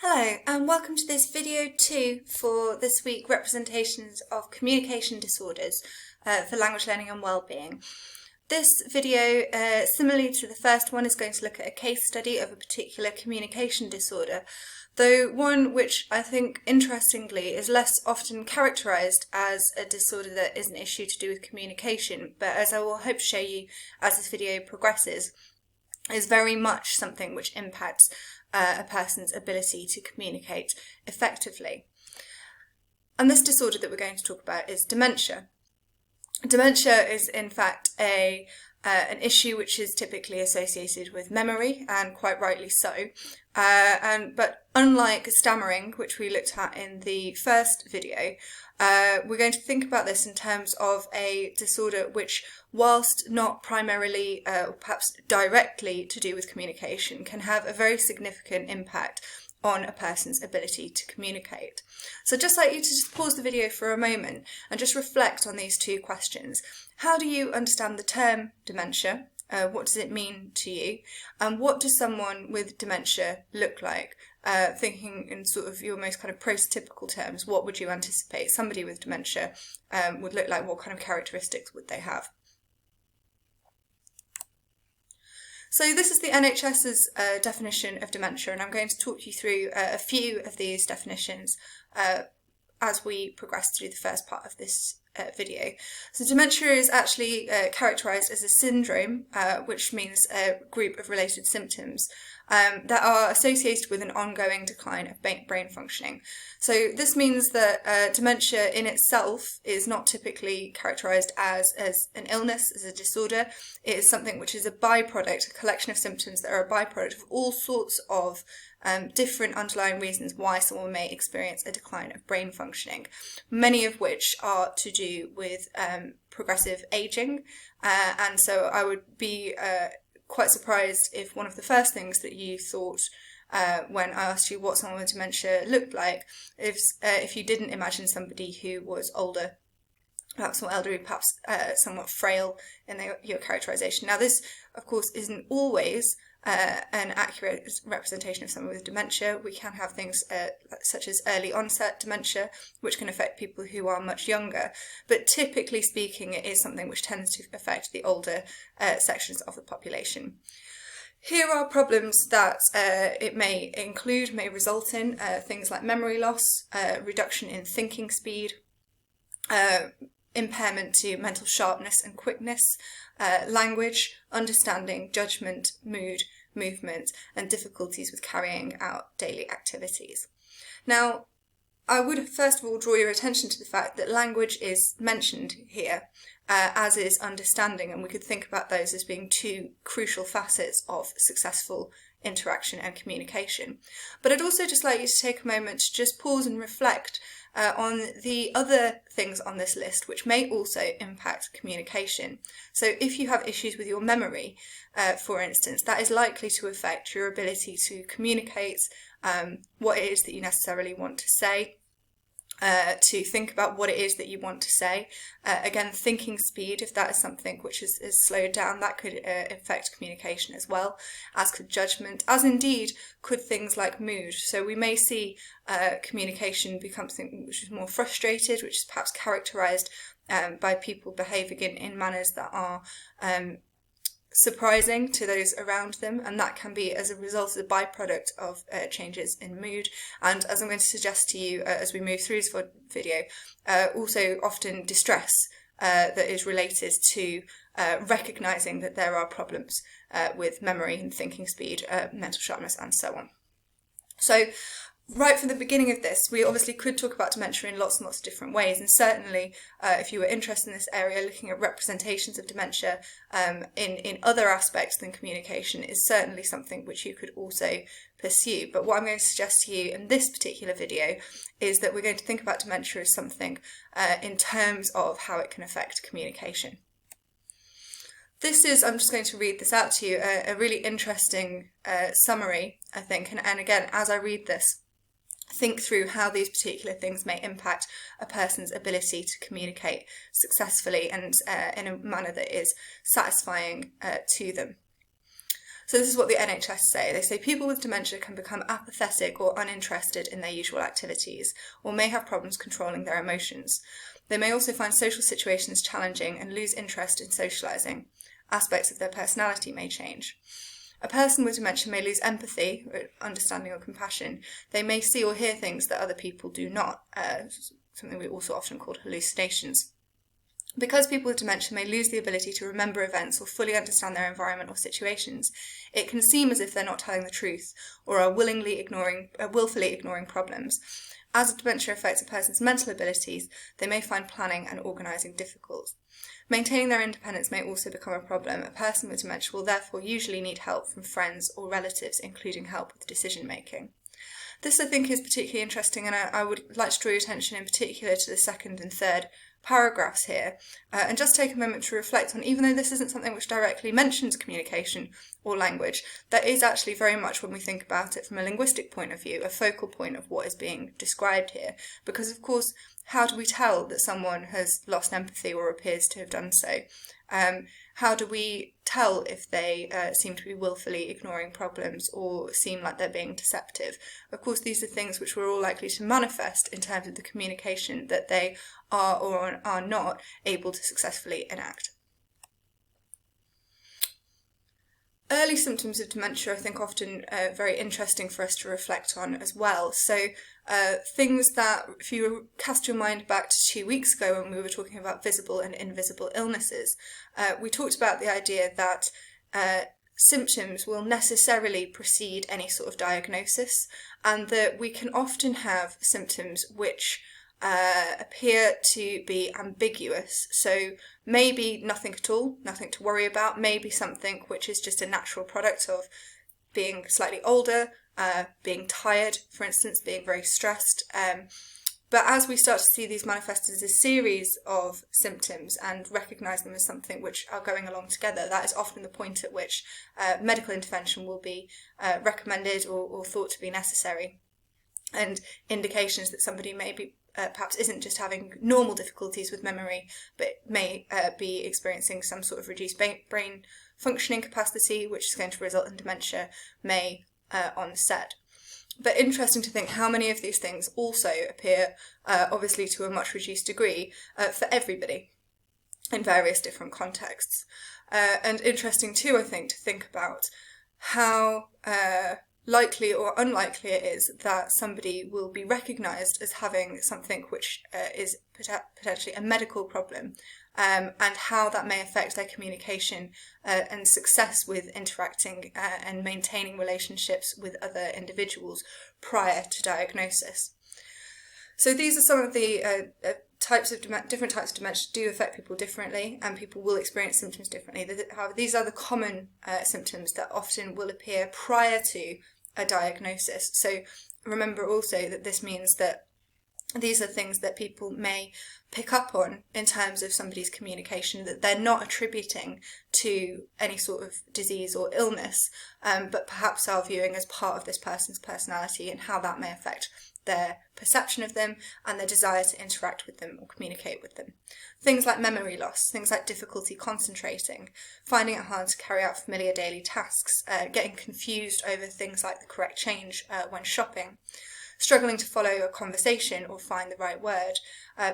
Hello and welcome to this video 2 for this week, representations of communication disorders for language learning and wellbeing. This video, similarly to the first one, is going to look at a case study of a particular communication disorder, though one which I think interestingly is less often characterised as a disorder that is an issue to do with communication, but as I will hope to show you as this video progresses, is very much something which impacts a person's ability to communicate effectively. And this disorder that we're going to talk about is dementia. Dementia is in fact an issue which is typically associated with memory, and quite rightly so. But unlike stammering, which we looked at in the first video, we're going to think about this in terms of a disorder which, whilst not primarily or perhaps directly to do with communication, can have a very significant impact on a person's ability to communicate. So I'd just like you to just pause the video for a moment and just reflect on these two questions. How do you understand the term dementia? What does it mean to you? And what does someone with dementia look like? Thinking in sort of your most kind of prototypical terms, what would you anticipate somebody with dementia would look like? What kind of characteristics would they have? So this is the NHS's definition of dementia, and I'm going to talk you through a few of these definitions as we progress through the first part of this video. So dementia is actually characterised as a syndrome, which means a group of related symptoms that are associated with an ongoing decline of brain functioning. So this means that dementia in itself is not typically characterised as an illness, as a disorder. It is something which is a byproduct, a collection of symptoms that are a byproduct of all sorts of different underlying reasons why someone may experience a decline of brain functioning, many of which are to do with progressive ageing. And so I would be quite surprised if one of the first things that you thought when I asked you what someone with dementia looked like, if you didn't imagine somebody who was older, perhaps more elderly, perhaps somewhat frail in your characterisation. Now this, of course, isn't always an accurate representation of someone with dementia. We can have things such as early onset dementia, which can affect people who are much younger, but typically speaking it is something which tends to affect the older sections of the population. Here are problems that it may result in, things like memory loss, reduction in thinking speed, impairment to mental sharpness and quickness, language, understanding, judgment, mood, movement, and difficulties with carrying out daily activities. Now, I would first of all draw your attention to the fact that language is mentioned here, as is understanding, and we could think about those as being two crucial facets of successful interaction and communication. But I'd also just like you to take a moment to just pause and reflect on the other things on this list which may also impact communication. So if you have issues with your memory, for instance, that is likely to affect your ability to communicate what it is that you necessarily want to say, to think about what it is that you want to say. Again, thinking speed, if that is something which is slowed down, that could affect communication as well, as could judgment, as indeed could things like mood. So we may see communication become something which is more frustrated, which is perhaps characterised by people behaving in manners that are surprising to those around them, and that can be as a result of the byproduct of changes in mood, and as I'm going to suggest to you as we move through this video, also often distress that is related to recognising that there are problems with memory and thinking speed, mental sharpness, and so on. So right from the beginning of this, we obviously could talk about dementia in lots and lots of different ways, and certainly if you were interested in this area, looking at representations of dementia in other aspects than communication is certainly something which you could also pursue. But what I'm going to suggest to you in this particular video is that we're going to think about dementia as something in terms of how it can affect communication. This is, I'm just going to read this out to you, a really interesting summary, I think, and again, as I read this, think through how these particular things may impact a person's ability to communicate successfully and in a manner that is satisfying to them. So this is what the NHS say. They say people with dementia can become apathetic or uninterested in their usual activities, or may have problems controlling their emotions. They may also find social situations challenging and lose interest in socialising. Aspects of their personality may change. A person with dementia may lose empathy, understanding or compassion. They may see or hear things that other people do not, something we also often call hallucinations. Because people with dementia may lose the ability to remember events or fully understand their environment or situations, it can seem as if they're not telling the truth or are willfully ignoring problems. As dementia affects a person's mental abilities, they may find planning and organising difficult. Maintaining their independence may also become a problem. A person with dementia will therefore usually need help from friends or relatives, including help with decision making. This, I think, is particularly interesting, and I would like to draw your attention in particular to the second and third paragraphs here, and just take a moment to reflect on, even though this isn't something which directly mentions communication or language, that is actually very much, when we think about it from a linguistic point of view, a focal point of what is being described here. Because, of course, how do we tell that someone has lost empathy or appears to have done so? How do we tell if they seem to be willfully ignoring problems or seem like they're being deceptive? Of course, these are things which we're all likely to manifest in terms of the communication that they are or are not able to successfully enact. Early symptoms of dementia, I think, often very interesting for us to reflect on as well. So things that, if you cast your mind back to 2 weeks ago when we were talking about visible and invisible illnesses, we talked about the idea that symptoms will necessarily precede any sort of diagnosis, and that we can often have symptoms which appear to be ambiguous. So maybe nothing at all, nothing to worry about, maybe something which is just a natural product of being slightly older, being tired, for instance, being very stressed. But as we start to see these manifest as a series of symptoms and recognise them as something which are going along together, that is often the point at which medical intervention will be recommended or thought to be necessary, and indications that somebody may be perhaps isn't just having normal difficulties with memory, but may be experiencing some sort of reduced brain functioning capacity, which is going to result in dementia, may onset. But interesting to think how many of these things also appear, obviously to a much reduced degree, for everybody in various different contexts. And interesting too, I think, to think about how likely or unlikely it is that somebody will be recognised as having something which is potentially a medical problem, and how that may affect their communication and success with interacting and maintaining relationships with other individuals prior to diagnosis. So these are some of the different types of dementia do affect people differently, and people will experience symptoms differently. However, these are the common symptoms that often will appear prior to a diagnosis. So remember also that this means that these are things that people may pick up on in terms of somebody's communication, that they're not attributing to any sort of disease or illness, but perhaps are viewing as part of this person's personality, and how that may affect their perception of them and their desire to interact with them or communicate with them. Things like memory loss, things like difficulty concentrating, finding it hard to carry out familiar daily tasks, getting confused over things like the correct change when shopping, struggling to follow a conversation or find the right word,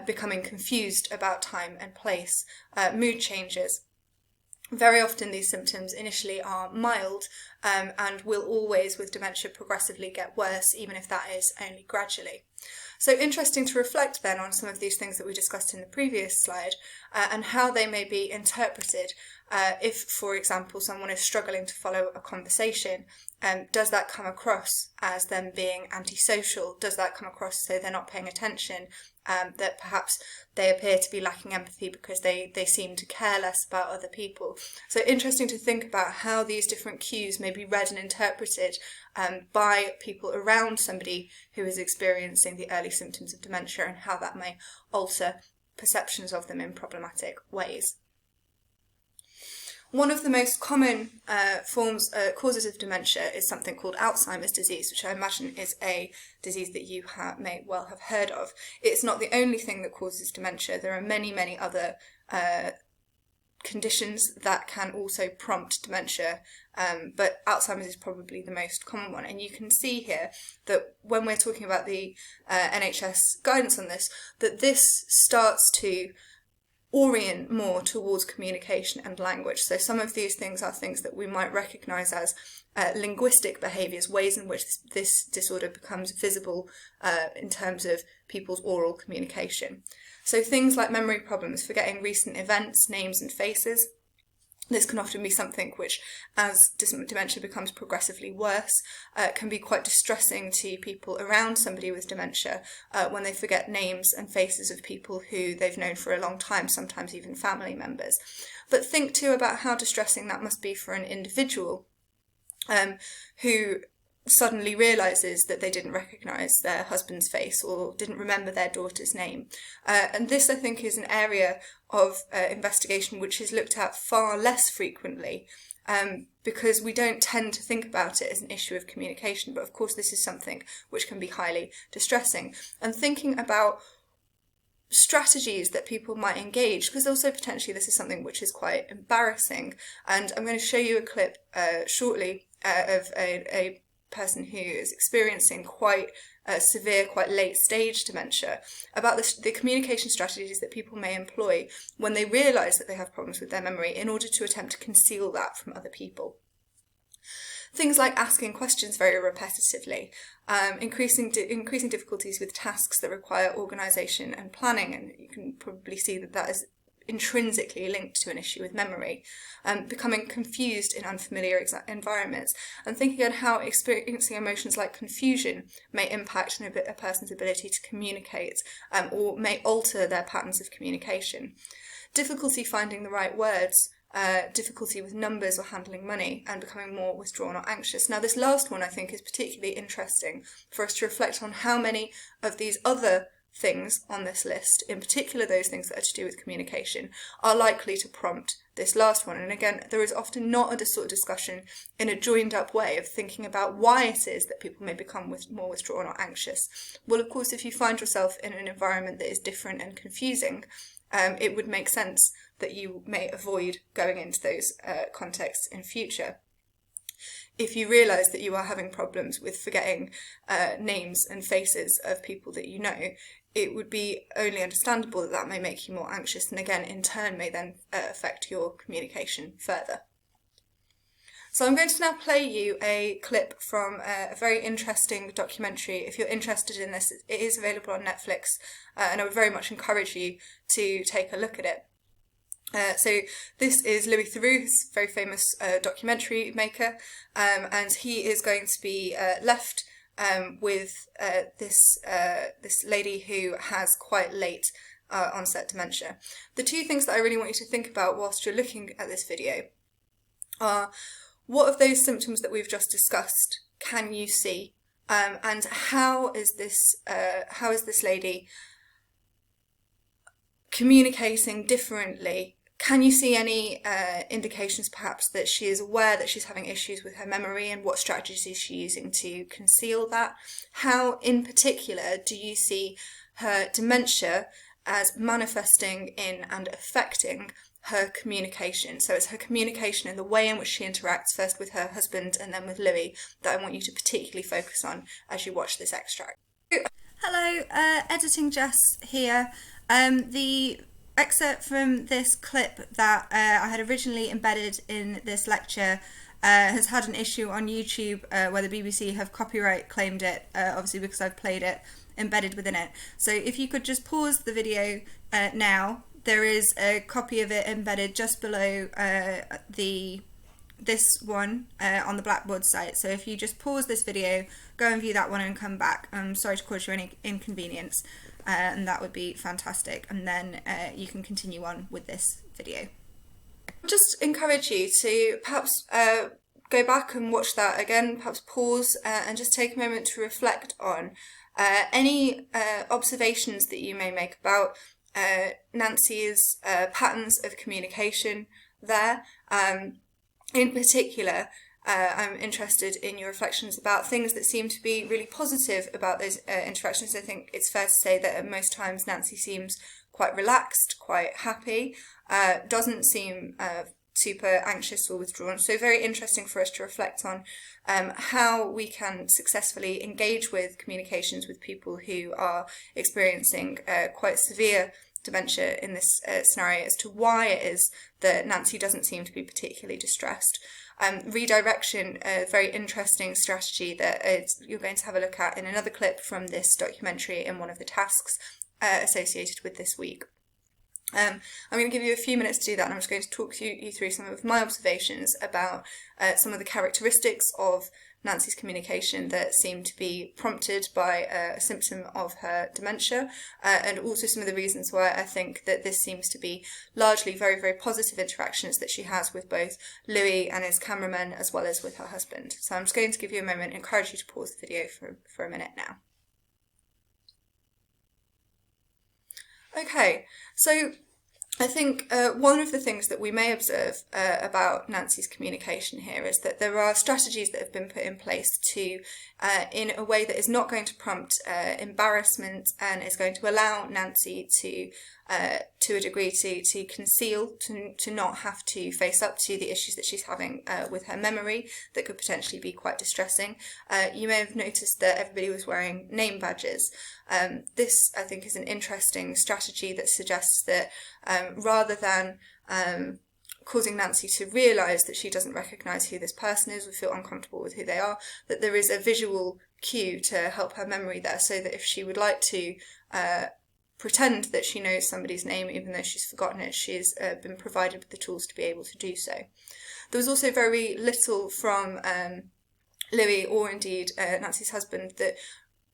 becoming confused about time and place, mood changes. Very often these symptoms initially are mild, and will always, with dementia, progressively get worse, even if that is only gradually. So interesting to reflect then on some of these things that we discussed in the previous slide, and how they may be interpreted. If, for example, someone is struggling to follow a conversation, does that come across as them being antisocial? Does that come across as though they're not paying attention? That perhaps they appear to be lacking empathy because they seem to care less about other people. So interesting to think about how these different cues may be read and interpreted by people around somebody who is experiencing the early symptoms of dementia, and how that may alter perceptions of them in problematic ways. One of the most common causes of dementia is something called Alzheimer's disease, which I imagine is a disease that you may well have heard of. It's not the only thing that causes dementia. There are many, many other conditions that can also prompt dementia, but Alzheimer's is probably the most common one. And you can see here that when we're talking about the NHS guidance on this, that this starts to orient more towards communication and language. So some of these things are things that we might recognise as linguistic behaviours, ways in which this disorder becomes visible in terms of people's oral communication. So things like memory problems, forgetting recent events, names and faces. This can often be something which, as dementia becomes progressively worse, can be quite distressing to people around somebody with dementia when they forget names and faces of people who they've known for a long time, sometimes even family members. But think too about how distressing that must be for an individual who suddenly realises that they didn't recognise their husband's face or didn't remember their daughter's name. And this, I think, is an area of investigation which is looked at far less frequently because we don't tend to think about it as an issue of communication. But of course, this is something which can be highly distressing. And thinking about strategies that people might engage, because also potentially this is something which is quite embarrassing. And I'm going to show you a clip shortly of a person who is experiencing quite severe, quite late stage dementia, about the communication strategies that people may employ when they realise that they have problems with their memory in order to attempt to conceal that from other people. Things like asking questions very repetitively, increasing difficulties with tasks that require organisation and planning, and you can probably see that that is intrinsically linked to an issue with memory, becoming confused in unfamiliar environments, and thinking on how experiencing emotions like confusion may impact a person's ability to communicate or may alter their patterns of communication. Difficulty finding the right words, difficulty with numbers or handling money, and becoming more withdrawn or anxious. Now, this last one I think is particularly interesting for us to reflect on how many of these other things on this list, in particular those things that are to do with communication, are likely to prompt this last one. And again, there is often not a sort of discussion in a joined up way of thinking about why it is that people may become more withdrawn or anxious. Well, of course, if you find yourself in an environment that is different and confusing, it would make sense that you may avoid going into those contexts in future. If you realise that you are having problems with forgetting names and faces of people that you know, it would be only understandable that that may make you more anxious, and again, in turn, may then affect your communication further. So I'm going to now play you a clip from a very interesting documentary. If you're interested in this, it is available on Netflix, and I would very much encourage you to take a look at it. So this is Louis Theroux, who's a very famous documentary maker, and he is going to be left with this lady who has quite late onset dementia. The two things that I really want you to think about whilst you're looking at this video are, what of those symptoms that we've just discussed can you see, and how is this lady communicating differently? Can you see any indications perhaps that she is aware that she's having issues with her memory, and what strategies is she using to conceal that? How in particular do you see her dementia as manifesting in and affecting her communication? So it's her communication and the way in which she interacts, first with her husband and then with Louis, that I want you to particularly focus on as you watch this extract. Hello, Editing Jess here. The excerpt from this clip that I had originally embedded in this lecture has had an issue on YouTube where the BBC have copyright claimed it, obviously because I've played it embedded within it. So if you could just pause the video now, there is a copy of it embedded just below this one on the Blackboard site. So if you just pause this video, go and view that one and come back. I'm sorry to cause you any inconvenience. And that would be fantastic, and then you can continue on with this video. Just encourage you to perhaps go back and watch that again, perhaps pause and just take a moment to reflect on any observations that you may make about Nancy's patterns of communication there. In particular, I'm interested in your reflections about things that seem to be really positive about those interactions. I think it's fair to say that at most times Nancy seems quite relaxed, quite happy, doesn't seem super anxious or withdrawn. So very interesting for us to reflect on how we can successfully engage with communications with people who are experiencing quite severe dementia in this scenario, as to why it is that Nancy doesn't seem to be particularly distressed. Redirection, a very interesting strategy that you're going to have a look at in another clip from this documentary in one of the tasks associated with this week. I'm going to give you a few minutes to do that, and I'm just going to talk you through some of my observations about some of the characteristics of Nancy's communication that seem to be prompted by a symptom of her dementia, and also some of the reasons why I think that this seems to be largely very, very positive interactions that she has with both Louis and his cameraman, as well as with her husband. So I'm just going to give you a moment and encourage you to pause the video for a minute now. Okay, so I think one of the things that we may observe about Nancy's communication here is that there are strategies that have been put in place to, in a way that is not going to prompt embarrassment and is going to allow Nancy to a degree to conceal, to not have to face up to the issues that she's having with her memory that could potentially be quite distressing. You may have noticed that everybody was wearing name badges. This, I think, is an interesting strategy that suggests that rather than causing Nancy to realise that she doesn't recognise who this person is or feel uncomfortable with who they are, that there is a visual cue to help her memory there, so that if she would like to pretend that she knows somebody's name, even though she's forgotten it, she's been provided with the tools to be able to do so. There was also very little from Louis, or indeed Nancy's husband, that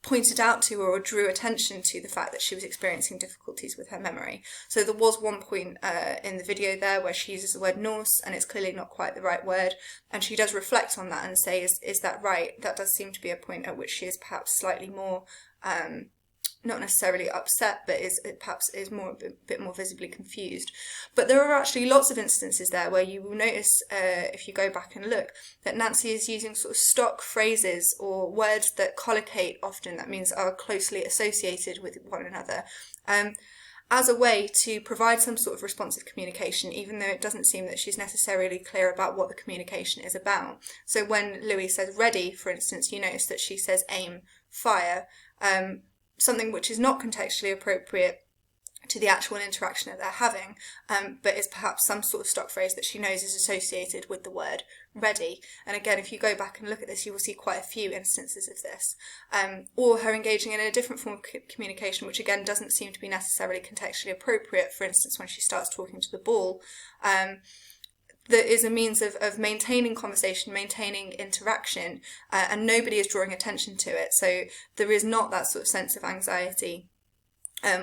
pointed out to her or drew attention to the fact that she was experiencing difficulties with her memory. So there was one point in the video there where she uses the word Norse, and it's clearly not quite the right word, and she does reflect on that and say, is that right? That does seem to be a point at which she is perhaps slightly more not necessarily upset, but perhaps is a bit more visibly confused. But there are actually lots of instances there where you will notice, if you go back and look, that Nancy is using sort of stock phrases or words that collocate often, that means are closely associated with one another, as a way to provide some sort of responsive communication, even though it doesn't seem that she's necessarily clear about what the communication is about. So when Louis says ready, for instance, you notice that she says aim, fire, something which is not contextually appropriate to the actual interaction that they're having, but is perhaps some sort of stock phrase that she knows is associated with the word ready. And again, if you go back and look at this, you will see quite a few instances of this. Or her engaging in a different form of communication, which again doesn't seem to be necessarily contextually appropriate. For instance, when she starts talking to the ball, that is a means of maintaining conversation, maintaining interaction, and nobody is drawing attention to it. So there is not that sort of sense of anxiety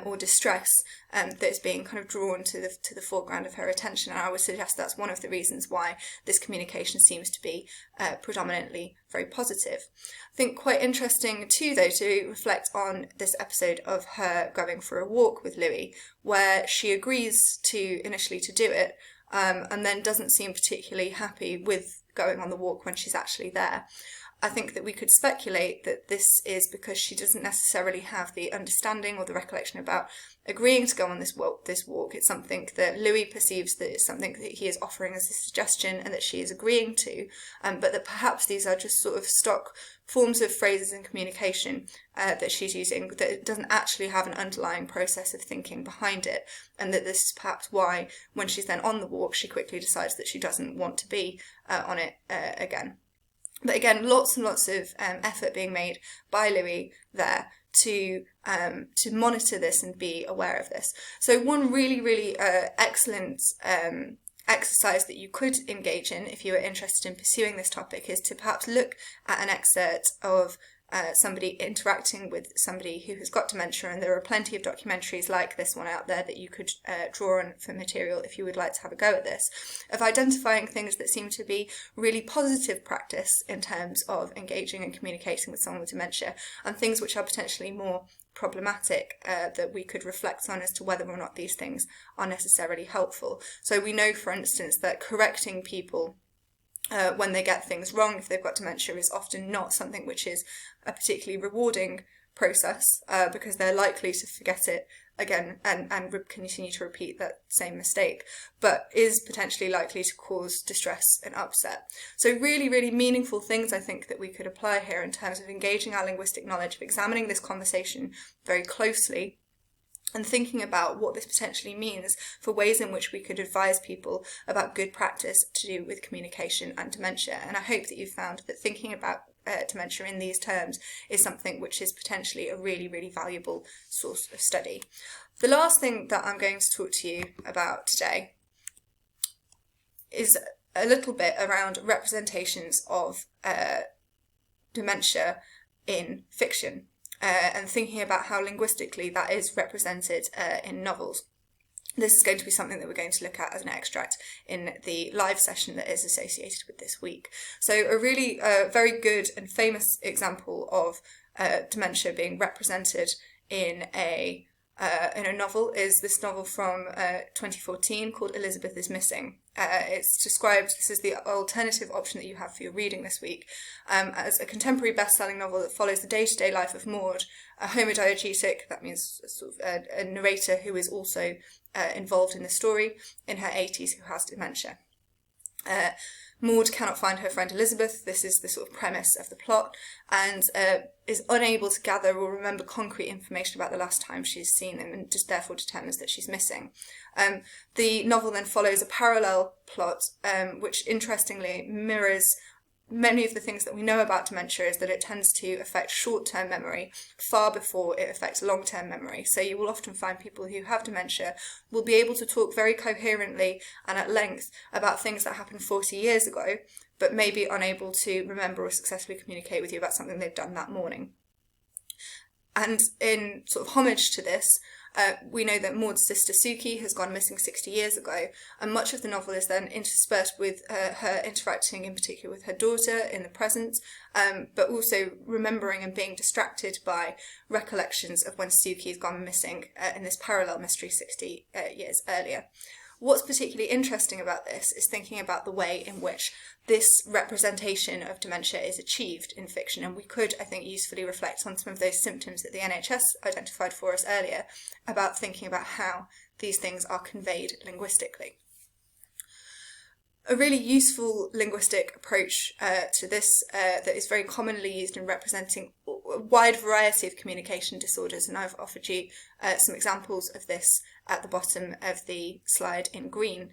or distress that is being kind of drawn to the foreground of her attention. And I would suggest that's one of the reasons why this communication seems to be predominantly very positive. I think quite interesting too, though, to reflect on this episode of her going for a walk with Louis, where she agrees initially to do it, and then doesn't seem particularly happy with going on the walk when she's actually there. I think that we could speculate that this is because she doesn't necessarily have the understanding or the recollection about agreeing to go on this walk. It's something that Louis perceives that it's something that he is offering as a suggestion and that she is agreeing to, but that perhaps these are just sort of stock forms of phrases and communication that she's using, that doesn't actually have an underlying process of thinking behind it, and that this is perhaps why, when she's then on the walk, she quickly decides that she doesn't want to be on it again. But again, lots and lots of effort being made by Louis there to monitor this and be aware of this. So one really, really excellent exercise that you could engage in if you are interested in pursuing this topic is to perhaps look at an excerpt of somebody interacting with somebody who has got dementia, and there are plenty of documentaries like this one out there that you could draw on for material if you would like to have a go at this, of identifying things that seem to be really positive practice in terms of engaging and communicating with someone with dementia, and things which are potentially more problematic that we could reflect on as to whether or not these things are necessarily helpful. So we know, for instance, that correcting people when they get things wrong, if they've got dementia, is often not something which is a particularly rewarding process because they're likely to forget it again and continue to repeat that same mistake, but is potentially likely to cause distress and upset. So really, really meaningful things I think that we could apply here in terms of engaging our linguistic knowledge, of examining this conversation very closely, and thinking about what this potentially means for ways in which we could advise people about good practice to do with communication and dementia. And I hope that you found that thinking about dementia in these terms is something which is potentially a really, really valuable source of study. The last thing that I'm going to talk to you about today is a little bit around representations of dementia in fiction. And thinking about how linguistically that is represented in novels. This is going to be something that we're going to look at as an extract in the live session that is associated with this week. So a really very good and famous example of dementia being represented in a novel is this novel from 2014 called Elizabeth is Missing. It's described, this is the alternative option that you have for your reading this week, as a contemporary best-selling novel that follows the day-to-day life of Maud, a homodiegetic, that means sort of a narrator who is also involved in the story, in her 80s, who has dementia. Maud cannot find her friend Elizabeth, this is the sort of premise of the plot, and is unable to gather or remember concrete information about the last time she's seen him, and just therefore determines that she's missing. The novel then follows a parallel plot, which interestingly mirrors many of the things that we know about dementia, is that it tends to affect short-term memory far before it affects long-term memory. So you will often find people who have dementia will be able to talk very coherently and at length about things that happened 40 years ago, but may be unable to remember or successfully communicate with you about something they've done that morning. And in sort of homage to this, we know that Maud's sister Suki has gone missing 60 years ago, and much of the novel is then interspersed with her interacting in particular with her daughter in the present, but also remembering and being distracted by recollections of when Suki has gone missing in this parallel mystery 60 years earlier. What's particularly interesting about this is thinking about the way in which this representation of dementia is achieved in fiction, and we could, I think, usefully reflect on some of those symptoms that the NHS identified for us earlier about thinking about how these things are conveyed linguistically. A really useful linguistic approach to this that is very commonly used in representing a wide variety of communication disorders, and I've offered you some examples of this at the bottom of the slide in green,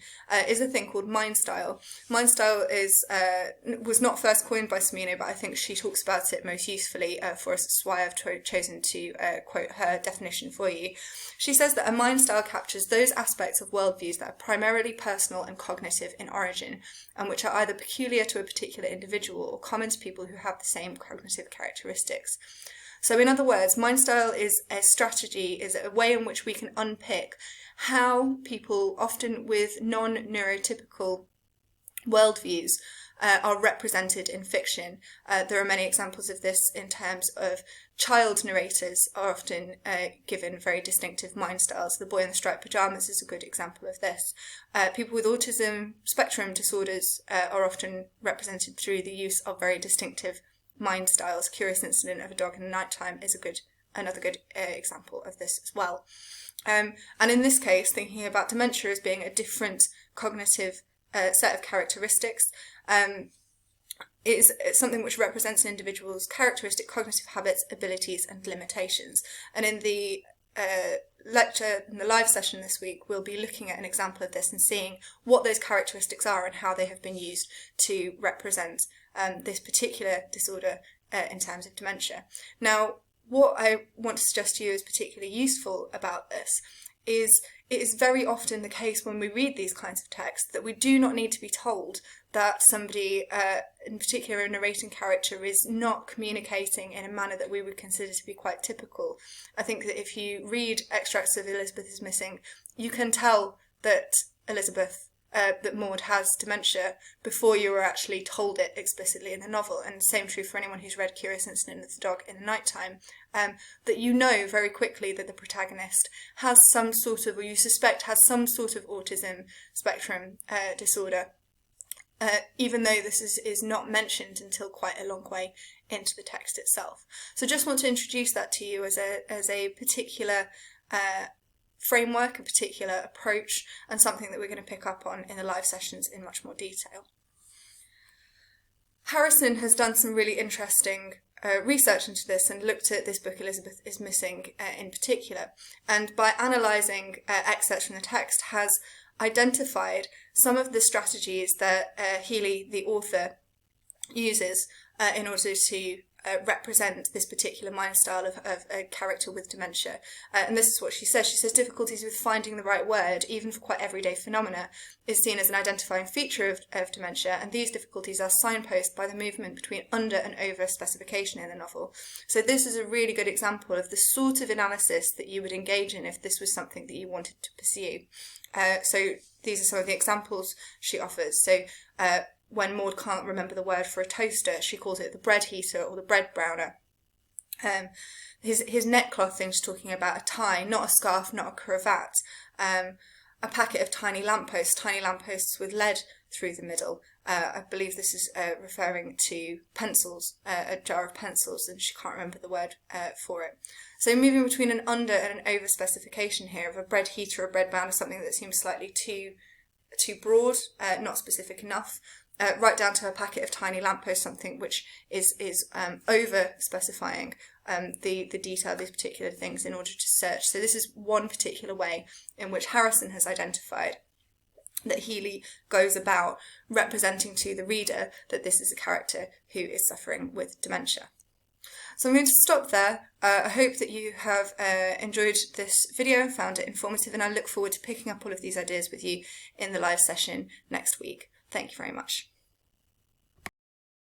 is a thing called mind style. Mind style was not first coined by Smino, but I think she talks about it most usefully for us. That's why I've chosen to quote her definition for you. She says that a mind style captures those aspects of worldviews that are primarily personal and cognitive in origin, and which are either peculiar to a particular individual or common to people who have the same cognitive characteristics. So in other words, mind style is a strategy, is a way in which we can unpick how people, often with non-neurotypical worldviews, are represented in fiction. There are many examples of this in terms of child narrators are often given very distinctive mind styles. The boy in the striped pyjamas is a good example of this. People with autism spectrum disorders are often represented through the use of very distinctive mind styles. Curious Incident of a Dog in the Nighttime is another good example of this as well. And in this case, thinking about dementia as being a different cognitive set of characteristics is something which represents an individual's characteristic cognitive habits, abilities and limitations. And in the lecture, in the live session this week, we'll be looking at an example of this and seeing what those characteristics are and how they have been used to represent this particular disorder in terms of dementia. Now, what I want to suggest to you is particularly useful about this is it is very often the case when we read these kinds of texts that we do not need to be told that somebody, in particular a narrating character, is not communicating in a manner that we would consider to be quite typical. I think that if you read extracts of Elizabeth is Missing, you can tell that that Maud has dementia before you are actually told it explicitly in the novel. And the same true for anyone who's read Curious Incident of the Dog in the Nighttime, that you know very quickly that the protagonist has some sort of, or you suspect has some sort of autism spectrum disorder, even though this is not mentioned until quite a long way into the text itself. So just want to introduce that to you as a particular framework, a particular approach, and something that we're going to pick up on in the live sessions in much more detail. Harrison has done some really interesting research into this and looked at this book Elizabeth is Missing in particular, and by analysing excerpts from the text has identified some of the strategies that Healy, the author, uses in order to represent this particular mind style of a character with dementia. And this is what she says. She says difficulties with finding the right word, even for quite everyday phenomena, is seen as an identifying feature of dementia, and these difficulties are signposted by the movement between under and over specification in the novel. So this is a really good example of the sort of analysis that you would engage in if this was something that you wanted to pursue. So these are some of the examples she offers. So when Maud can't remember the word for a toaster, she calls it the bread heater or the bread browner. His neckcloth thing, she's talking about a tie, not a scarf, not a cravat. A packet of tiny lampposts with lead through the middle. I believe this is referring to pencils, a jar of pencils, and she can't remember the word for it. So moving between an under and an over specification here of a bread heater or a bread browner, something that seems slightly too broad, not specific enough. Right down to a packet of tiny lampposts, something which is over specifying the detail of these particular things in order to search. So this is one particular way in which Harrison has identified that Healy goes about representing to the reader that this is a character who is suffering with dementia. So I'm going to stop there. I hope that you have enjoyed this video and found it informative, and I look forward to picking up all of these ideas with you in the live session next week. Thank you very much.